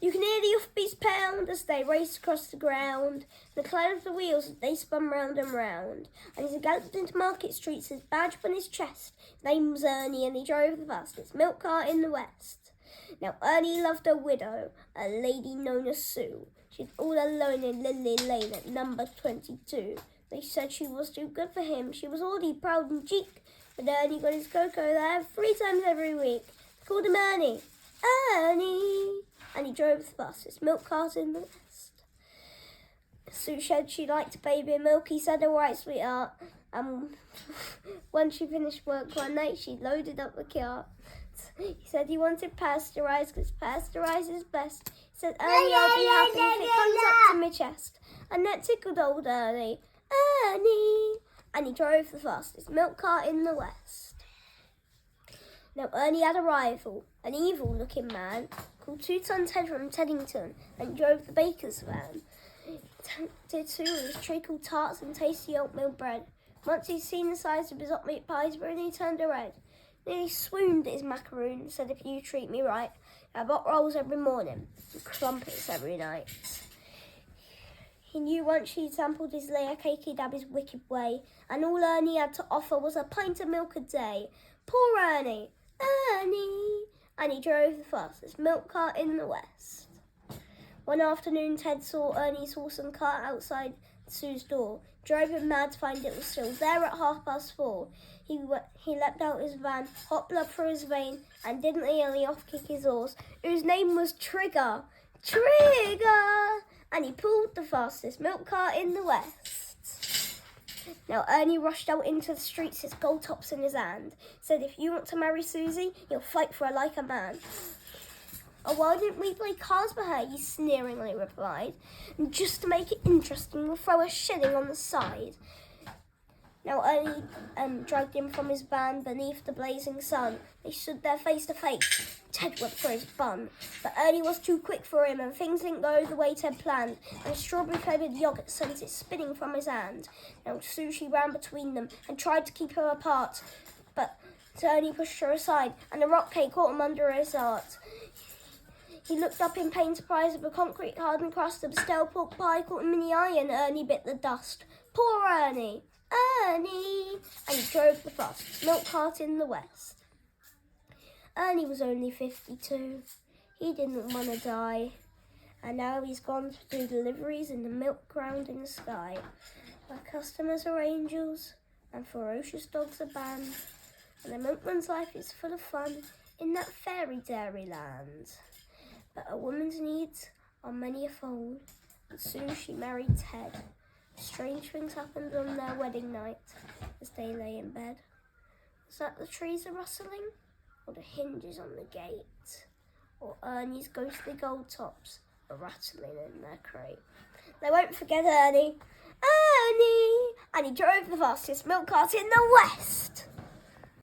You can hear the hoofbeats pound as they raced across the ground, the cloud of the wheels as they spun round and round. And as he galloped into Market Street, his badge on his chest, his name was Ernie, and he drove the fastest milk cart in the West. Now Ernie loved a widow, a lady known as Sue. She's all alone in Lily Lane at number 22. They said she was too good for him. She was already proud and cheek, but Ernie got his cocoa there 3 times every week. They called him Ernie. Ernie! And he drove the fastest milk cart in the West. Sue said she liked baby milk. He said, all right, sweetheart. When she finished work one night, she loaded up the cart. He said he wanted pasteurised because pasteurised is best. He said, Ernie, I'll be happy if it comes up to my chest. And that tickled old Ernie. Ernie! And he drove the fastest milk cart in the West. Now Ernie had a rival, an evil-looking man called Two-Ton Ted from Teddington, and drove the baker's van. Did too with treacle tarts and tasty oatmeal bread. Once he'd seen the size of his hot meat pies, Ernie turned red. Nearly swooned at his macaroon, said, if you treat me right, I have hot rolls every morning and crumpets every night. He knew once she'd sampled his layer cake, he'd have his wicked way, and all Ernie had to offer was a pint of milk a day. Poor Ernie! Ernie! And he drove the fastest milk cart in the West. One afternoon, Ted saw Ernie's horse and cart outside Sue's door. Drove him mad to find it was still there at 4:30. He leapt out his van, hot blood through his vein, and didn't nearly off-kick his horse, whose name was Trigger. Trigger! And he pulled the fastest milk cart in the West. Now Ernie rushed out into the streets, his gold tops in his hand. Said, if you want to marry Susie, you'll fight for her like a man. Oh, why didn't we play cards for her? He sneeringly replied. And just to make it interesting, we'll throw a shilling on the side. Now Ernie dragged him from his van beneath the blazing sun. They stood there face to face. Ted went for his bun, but Ernie was too quick for him, and things didn't go the way Ted planned, and strawberry-flavoured yoghurt sent it spinning from his hand. Now Susie ran between them and tried to keep her apart, but Ernie pushed her aside, and the rock cake caught him under his heart. He looked up in pain, surprised at the concrete hardened crust of a stale pork pie caught him in the eye, and Ernie bit the dust. Poor Ernie! Ernie! And he drove the fastest milk cart in the West. Ernie was only 52. He didn't want to die. And now he's gone to do deliveries in the milk ground in the sky, where customers are angels and ferocious dogs are banned. And the milkman's life is full of fun in that fairy dairy land. But a woman's needs are many a fold, and soon she married Ted. Strange things happened on their wedding night as they lay in bed. Was that the trees are rustling, or the hinges on the gate, or Ernie's ghostly gold tops are rattling in their crate? They won't forget Ernie. Ernie! And he drove the fastest milk cart in the West.